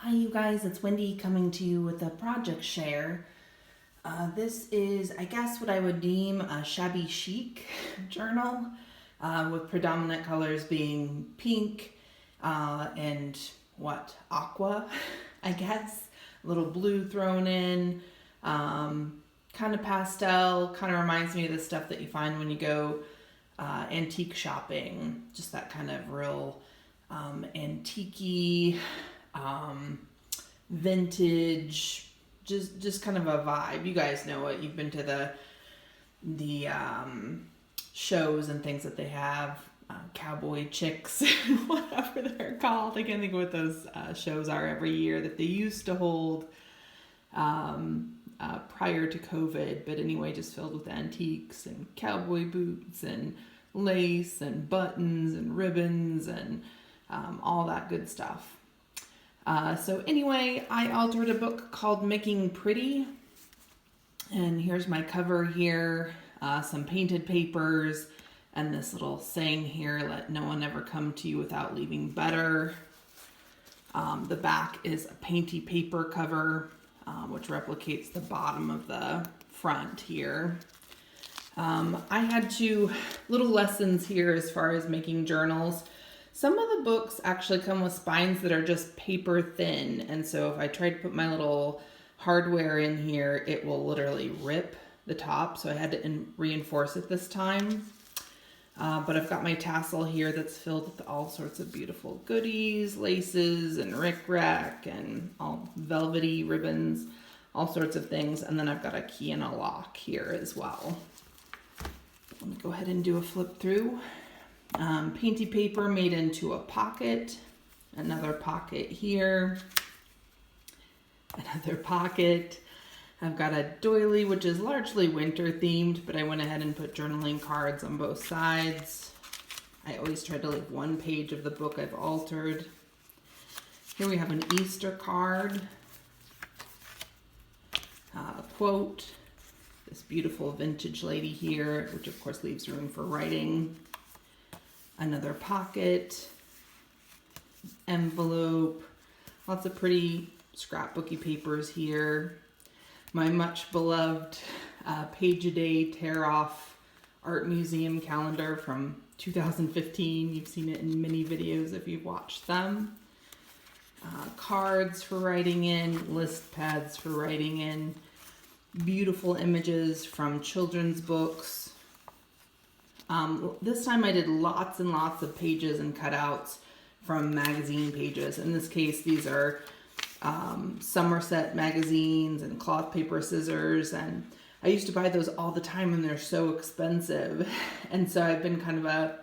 Hi you guys, it's Wendy coming to you with a project share. This is, I guess, what I would deem a shabby chic journal, with predominant colors being pink and aqua, I guess. A little blue thrown in, kind of pastel, kind of reminds me of the stuff that you find when you go antique shopping, just that kind of real antique-y, vintage, just kind of a vibe. You guys know it. You've been to the shows and things that they have, cowboy chicks, whatever they're called. I can't think of what those shows are every year that they used to hold prior to COVID. But anyway, just filled with antiques and cowboy boots and lace and buttons and ribbons and all that good stuff. So anyway, I altered a book called Making Pretty, and here's my cover here, some painted papers, and this little saying here, let no one ever come to you without leaving better. The back is a painty paper cover, which replicates the bottom of the front here. I had two little lessons here as far as making journals. Some of the books actually come with spines that are just paper thin, and so if I try to put my little hardware in here, it will literally rip the top, so I had to reinforce it this time. But I've got my tassel here that's filled with all sorts of beautiful goodies, laces and rickrack and all velvety ribbons, all sorts of things, and then I've got a key and a lock here as well. Let me go ahead and do a flip through. Painty paper made into a pocket, another pocket here, another pocket. I've got a doily, which is largely winter themed, but I went ahead and put journaling cards on both sides. I always try to leave one page of the book I've altered. Here we have an Easter card, a quote, this beautiful vintage lady here, which of course leaves room for writing. Another pocket, envelope, lots of pretty scrapbooky papers here. My much beloved page-a-day tear-off art museum calendar from 2015. You've seen it in many videos if you've watched them. Cards for writing in, list pads for writing in, beautiful images from children's books. This time I did lots and lots of pages and cutouts from magazine pages. In this case, these are Somerset magazines and cloth paper scissors, and I used to buy those all the time and they're so expensive. And so I've been kind of a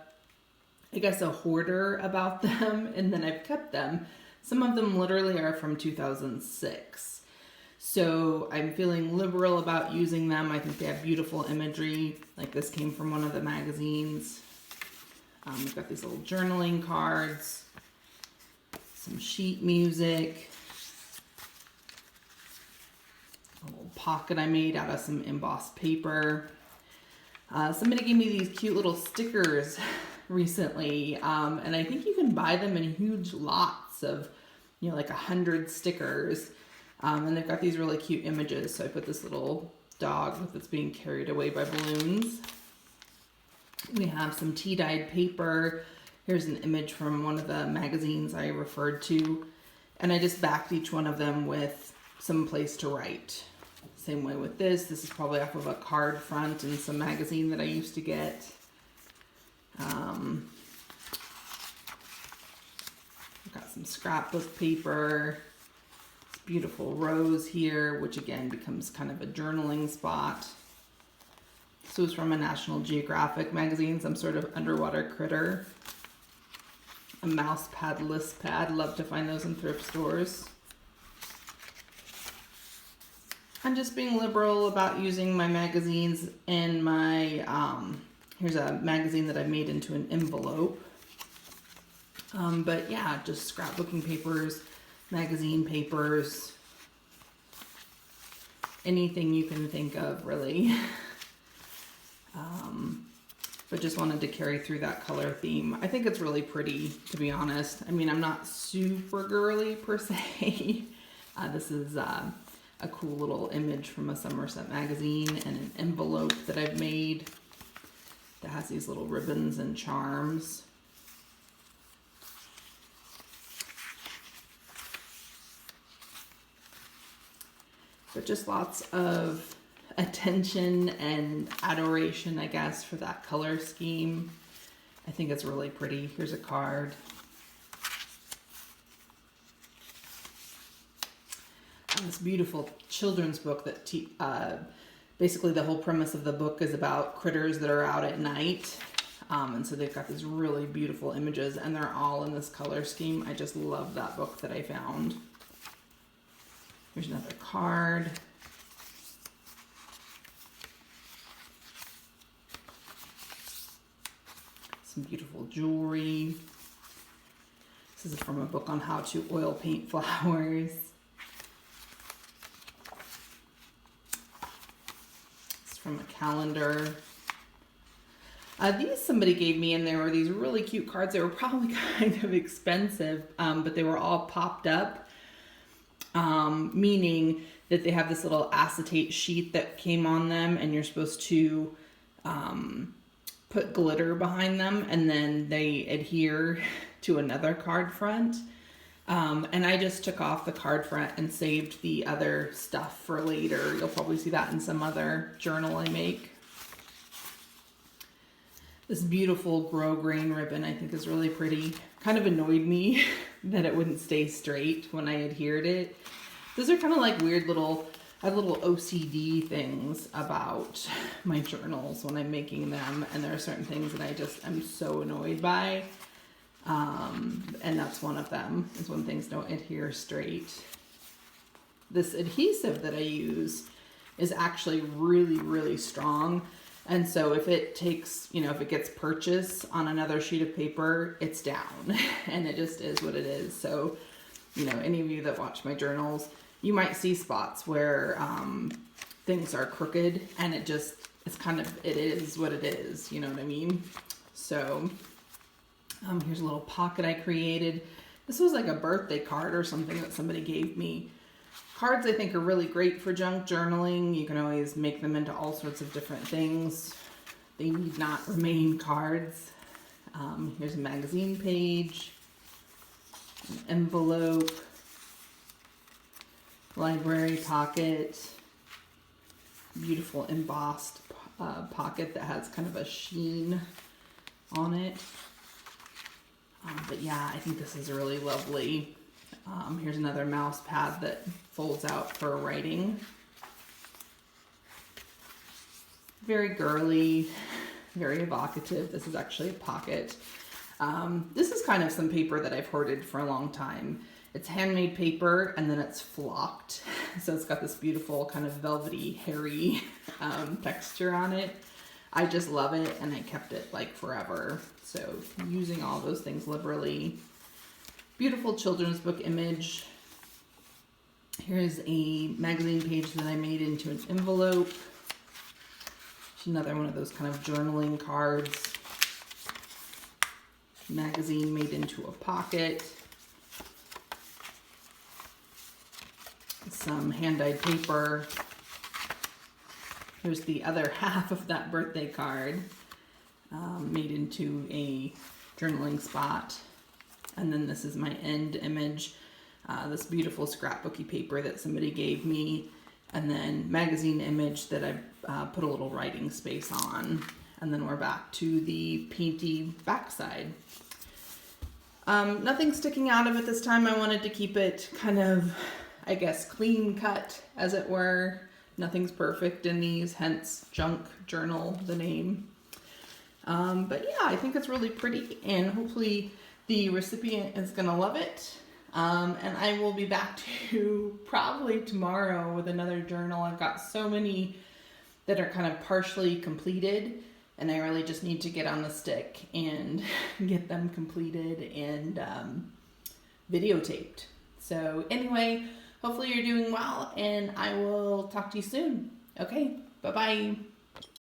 hoarder about them, and then I've kept them. Some of them literally are from 2006. So I'm feeling liberal about using them. I think they have beautiful imagery. Like this came from one of the magazines. We've got these little journaling cards, some sheet music, a little pocket I made out of some embossed paper. Somebody gave me these cute little stickers recently, and I think you can buy them in huge lots of, like 100 stickers. And they've got these really cute images. So I put this little dog that's being carried away by balloons. We have some tea-dyed paper. Here's an image from one of the magazines I referred to. And I just backed each one of them with some place to write. Same way with this. This is probably off of a card front in some magazine that I used to get. I've got some scrapbook paper. Beautiful rose here, which again becomes kind of a journaling spot. This was from a National Geographic magazine, some sort of underwater critter. A mouse pad, list pad, love to find those in thrift stores. I'm just being liberal about using my magazines in my, here's a magazine that I made into an envelope. But yeah, just scrapbooking papers, magazine papers, anything you can think of, really. but just wanted to carry through that color theme. I think it's really pretty, to be honest. I mean, I'm not super girly per se. This is a cool little image from a Somerset magazine and an envelope that I've made that has these little ribbons and charms. But just lots of attention and adoration, I guess, for that color scheme. I think it's really pretty. Here's a card. And this beautiful children's book that basically the whole premise of the book is about critters that are out at night. And so they've got these really beautiful images and they're all in this color scheme. I just love that book that I found. Here's another card. Some beautiful jewelry. This is from a book on how to oil paint flowers. It's from a calendar. These somebody gave me, and there were these really cute cards. They were probably kind of expensive, but they were all popped up, meaning that they have this little acetate sheet that came on them, and you're supposed to put glitter behind them, and then they adhere to another card front. And I just took off the card front and saved the other stuff for later. You'll probably see that in some other journal I make. This beautiful grosgrain ribbon I think is really pretty. Kind of annoyed me that it wouldn't stay straight when I adhered it. Those are kind of like weird little, I have little OCD things about my journals when I'm making them, and there are certain things that I'm so annoyed by. And that's one of them, is when things don't adhere straight. This adhesive that I use is actually really, really strong. And so if it takes, if it gets purchased on another sheet of paper, it's down and it just is what it is. So, any of you that watch my journals, you might see spots where things are crooked and it is what it is. You know what I mean? So here's a little pocket I created. This was like a birthday card or something that somebody gave me. Cards I think are really great for junk journaling. You can always make them into all sorts of different things. They need not remain cards. Here's a magazine page, an envelope, library pocket, beautiful embossed pocket that has kind of a sheen on it. But yeah, I think this is really lovely. Here's another mouse pad that folds out for writing. Very girly, very evocative. This is actually a pocket. This is kind of some paper that I've hoarded for a long time. It's handmade paper and then it's flocked. So it's got this beautiful kind of velvety, hairy texture on it. I just love it and I kept it like forever. So using all those things liberally. Beautiful children's book image. Here's a magazine page that I made into an envelope. It's another one of those kind of journaling cards. Magazine made into a pocket. Some hand-dyed paper. Here's the other half of that birthday card, made into a journaling spot. And then this is my end image, this beautiful scrapbooky paper that somebody gave me, and then magazine image that I put a little writing space on. And then we're back to the painty backside. Nothing sticking out of it this time. I wanted to keep it kind of, I guess, clean cut, as it were. Nothing's perfect in these, hence Junk Journal, the name. But yeah, I think it's really pretty, and hopefully the recipient is gonna love it. And I will be back to probably tomorrow with another journal. I've got so many that are kind of partially completed, and I really just need to get on the stick and get them completed and videotaped. So anyway, hopefully you're doing well, and I will talk to you soon. Okay, bye-bye.